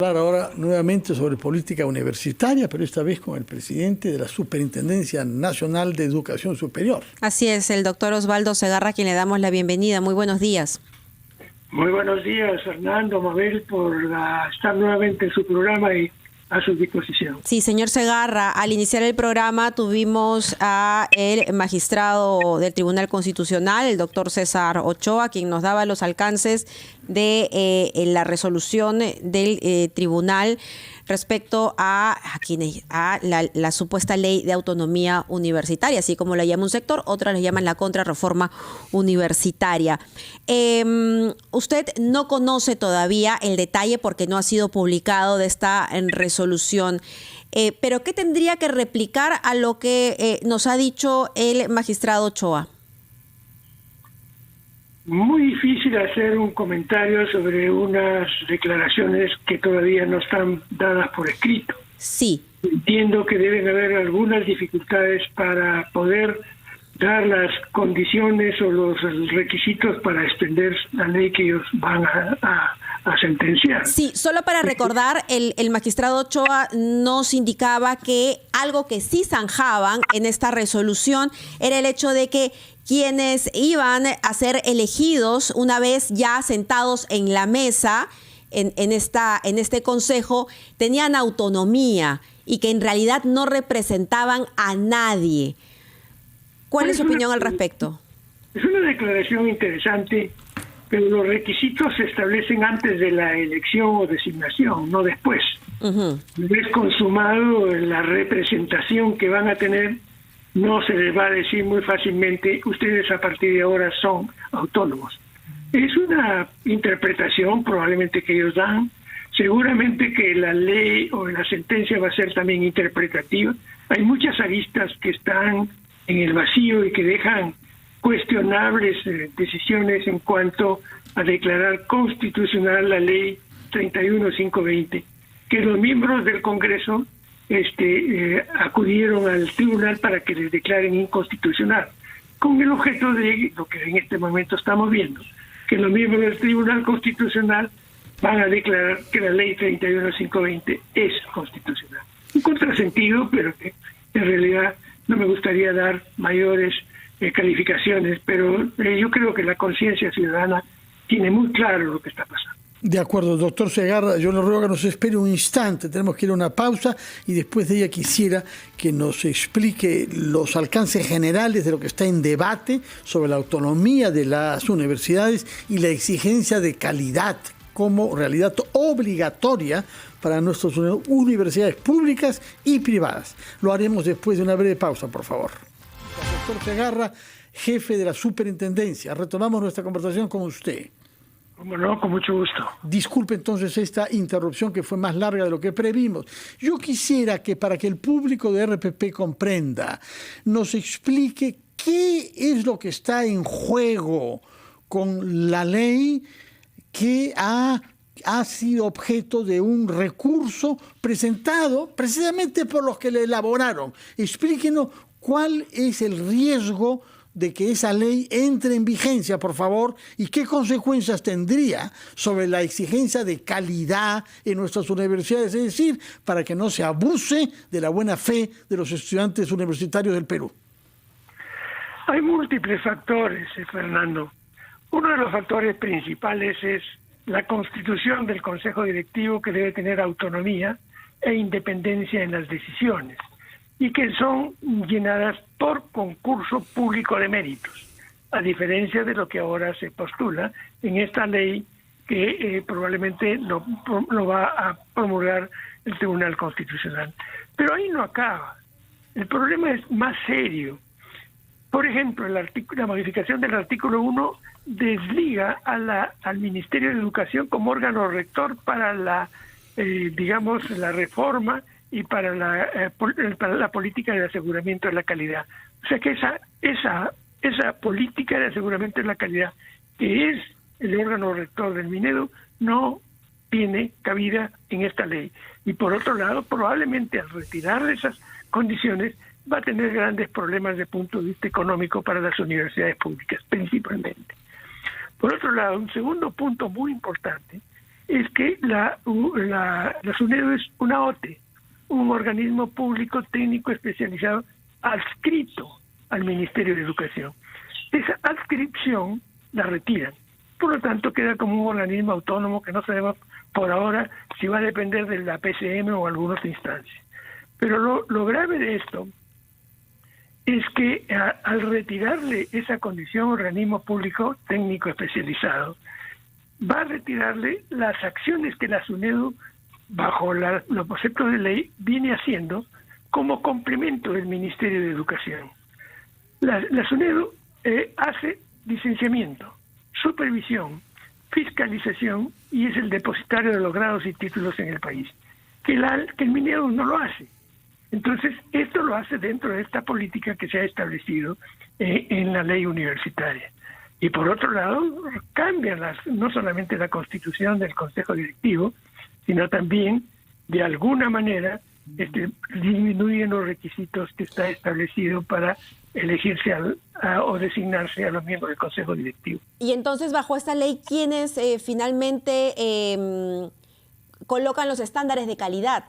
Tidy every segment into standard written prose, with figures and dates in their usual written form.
Hablar ahora nuevamente sobre política universitaria, pero esta vez con el presidente de la Superintendencia Nacional de Educación Superior. Así es, el doctor Osvaldo Segarra, a quien le damos la bienvenida. Muy buenos días. Muy buenos días, Fernando, Mabel, por estar nuevamente en su programa y a su disposición. Sí, señor Segarra, al iniciar el programa tuvimos a el magistrado del Tribunal Constitucional, el doctor César Ochoa, quien nos daba los alcances de la resolución del tribunal respecto a la supuesta ley de autonomía universitaria, así como la llama un sector, otras le llaman la contrarreforma universitaria. Usted no conoce todavía el detalle porque no ha sido publicado de esta resolución, pero ¿qué tendría que replicar a lo que nos ha dicho el magistrado Ochoa? Muy difícil hacer un comentario sobre unas declaraciones que todavía no están dadas por escrito. Sí. Entiendo que deben haber algunas dificultades para poder dar las condiciones o los requisitos para extender la ley que ellos van a sentenciar. Sí, solo para recordar, el magistrado Ochoa nos indicaba que algo que sí zanjaban en esta resolución era el hecho de que quienes iban a ser elegidos una vez ya sentados en la mesa en este consejo tenían autonomía y que en realidad no representaban a nadie. ¿Cuál es su opinión al respecto? Es una declaración interesante, pero los requisitos se establecen antes de la elección o designación, no después. Una vez consumado la representación que van a tener, no se les va a decir muy fácilmente, ustedes a partir de ahora son autónomos. Es una interpretación probablemente que ellos dan. Seguramente que la ley o la sentencia va a ser también interpretativa. Hay muchas aristas que están en el vacío y que dejan cuestionables decisiones en cuanto a declarar constitucional la ley 31520, que los miembros del Congreso acudieron al tribunal para que les declaren inconstitucional, con el objeto de lo que en este momento estamos viendo, que los miembros del Tribunal Constitucional van a declarar que la ley 31520 es constitucional. Un contrasentido, pero que en realidad no me gustaría dar mayores calificaciones, pero yo creo que la conciencia ciudadana tiene muy claro lo que está pasando. De acuerdo, doctor Segarra, yo le ruego que nos espere un instante, tenemos que ir a una pausa y después de ella quisiera que nos explique los alcances generales de lo que está en debate sobre la autonomía de las universidades y la exigencia de calidad como realidad obligatoria para nuestras universidades públicas y privadas. Lo haremos después de una breve pausa, por favor. Doctor Segarra, jefe de la Superintendencia, retomamos nuestra conversación con usted. Como no, con mucho gusto. Disculpe entonces esta interrupción que fue más larga de lo que previmos. Yo quisiera que para que el público de RPP comprenda, nos explique qué es lo que está en juego con la ley que ha sido objeto de un recurso presentado precisamente por los que le elaboraron. Explíquenos cuál es el riesgo de que esa ley entre en vigencia, por favor, y qué consecuencias tendría sobre la exigencia de calidad en nuestras universidades, es decir, para que no se abuse de la buena fe de los estudiantes universitarios del Perú. Hay múltiples factores, Fernando. Uno de los factores principales es la constitución del Consejo Directivo, que debe tener autonomía e independencia en las decisiones, y que son llenadas por concurso público de méritos, a diferencia de lo que ahora se postula en esta ley que probablemente lo va a promulgar el Tribunal Constitucional. Pero ahí no acaba. El problema es más serio. Por ejemplo, la modificación del artículo 1 desliga al Ministerio de Educación como órgano rector para la reforma y para la política de aseguramiento de la calidad. O sea que esa política de aseguramiento de la calidad, que es el órgano rector del Minedu, no tiene cabida en esta ley. Y por otro lado, probablemente al retirar esas condiciones va a tener grandes problemas de punto de vista económico para las universidades públicas, principalmente. Por otro lado, un segundo punto muy importante es que la SUNEDU es una OTE, un organismo público técnico especializado adscrito al Ministerio de Educación. Esa adscripción la retiran. Por lo tanto, queda como un organismo autónomo que no sabemos por ahora si va a depender de la PCM o alguna otra instancia. Pero lo grave de esto es que al retirarle esa condición organismo público técnico especializado, va a retirarle las acciones que la SUNEDU, bajo los conceptos de ley, viene haciendo como complemento del Ministerio de Educación. La SUNEDU hace licenciamiento, supervisión, fiscalización y es el depositario de los grados y títulos en el país, que el MINEDU no lo hace. Entonces, esto lo hace dentro de esta política que se ha establecido en la ley universitaria. Y por otro lado, cambian no solamente la constitución del Consejo Directivo, sino también, de alguna manera, disminuyen los requisitos que está establecido para elegirse o designarse a los miembros del Consejo Directivo. Y entonces, bajo esta ley, ¿quiénes finalmente colocan los estándares de calidad?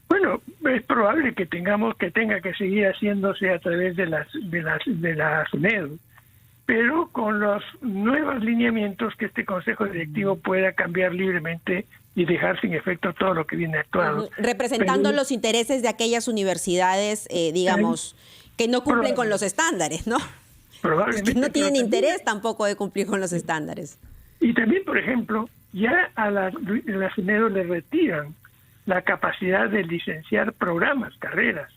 Bueno, es probable que tenga que seguir haciéndose a través de la SUNEDU, pero con los nuevos lineamientos que este Consejo Directivo pueda cambiar libremente y dejar sin efecto todo lo que viene actuado. Representando los intereses de aquellas universidades, digamos, que no cumplen con los estándares, ¿no? Probablemente. Que no tienen interés tampoco de cumplir con los estándares. Y también, por ejemplo, ya a la SUNEDU le retiran la capacidad de licenciar programas, carreras.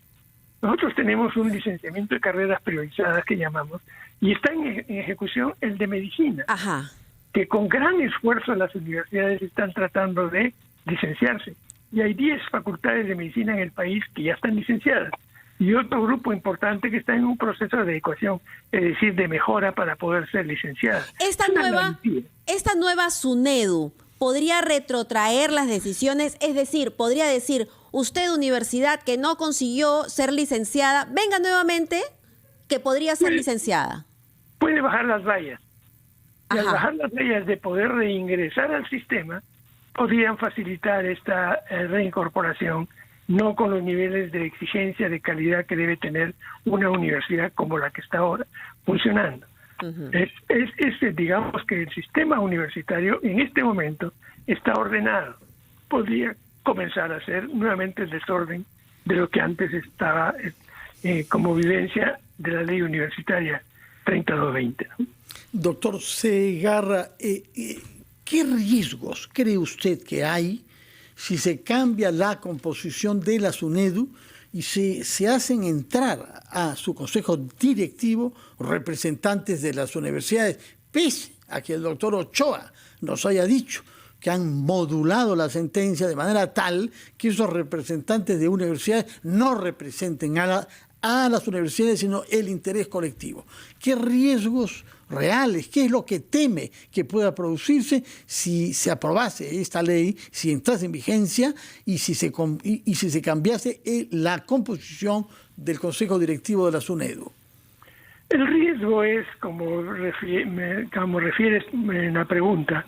Nosotros tenemos un licenciamiento de carreras priorizadas que llamamos, y está en ejecución el de medicina, Ajá. que con gran esfuerzo las universidades están tratando de licenciarse. Y hay 10 facultades de medicina en el país que ya están licenciadas. Y otro grupo importante que está en un proceso de adecuación, es decir, de mejora para poder ser licenciadas. Esta nueva SUNEDU podría retrotraer las decisiones, es decir, podría decir, usted universidad que no consiguió ser licenciada, venga nuevamente, que podría ser licenciada. Puede bajar las vallas. Y al Ajá. bajar las vallas de poder reingresar al sistema, podrían facilitar esta reincorporación, no con los niveles de exigencia, de calidad que debe tener una universidad como la que está ahora funcionando. Uh-huh. Digamos que el sistema universitario en este momento está ordenado. Podría comenzar a ser nuevamente el desorden de lo que antes estaba como vivencia de la ley universitaria 3220. Doctor Segarra, ¿qué riesgos cree usted que hay si se cambia la composición de la SUNEDU y se hacen entrar a su consejo directivo representantes de las universidades, pese a que el doctor Ochoa nos haya dicho que han modulado la sentencia de manera tal que esos representantes de universidades no representen a las universidades, sino el interés colectivo? ¿Qué riesgos reales, qué es lo que teme que pueda producirse si se aprobase esta ley, si entrase en vigencia y si se cambiase la composición del Consejo Directivo de la SUNEDU? El riesgo es, como refieres en la pregunta,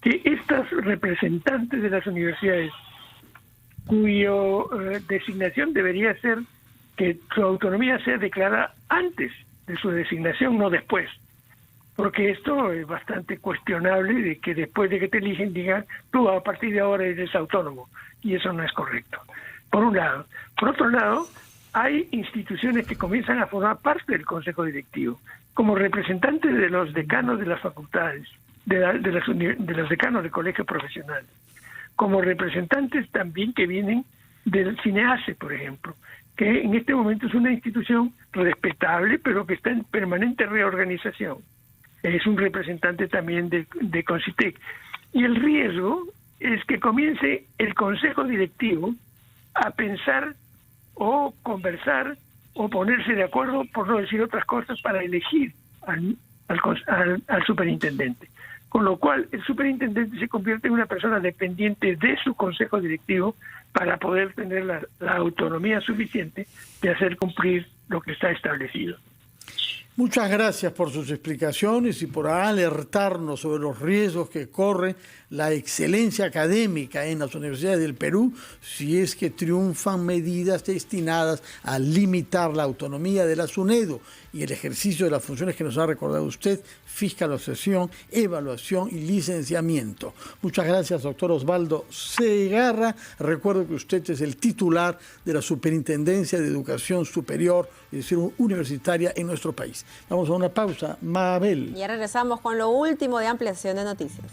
que estas representantes de las universidades, cuya designación debería ser que su autonomía sea declarada antes de su designación, no después. Porque esto es bastante cuestionable, de que después de que te eligen digan, tú a partir de ahora eres autónomo, y eso no es correcto, por un lado. Por otro lado, hay instituciones que comienzan a formar parte del Consejo Directivo, como representantes de los decanos de las facultades, de los decanos de colegios profesionales, como representantes también que vienen del CINEACE, por ejemplo, que en este momento es una institución respetable, pero que está en permanente reorganización. Es un representante también de CONCITEC. Y el riesgo es que comience el Consejo Directivo a pensar o conversar o ponerse de acuerdo, por no decir otras cosas, para elegir al superintendente. Con lo cual, el superintendente se convierte en una persona dependiente de su consejo directivo para poder tener la autonomía suficiente de hacer cumplir lo que está establecido. Muchas gracias por sus explicaciones y por alertarnos sobre los riesgos que corre la excelencia académica en las universidades del Perú si es que triunfan medidas destinadas a limitar la autonomía de la SUNEDU y el ejercicio de las funciones que nos ha recordado usted: fiscalización, evaluación y licenciamiento. Muchas gracias, doctor Osvaldo Segarra. Recuerdo que usted es el titular de la Superintendencia de Educación Superior, es decir, universitaria en nuestro país. Vamos a una pausa. Mabel. Ya regresamos con lo último de Ampliación de Noticias.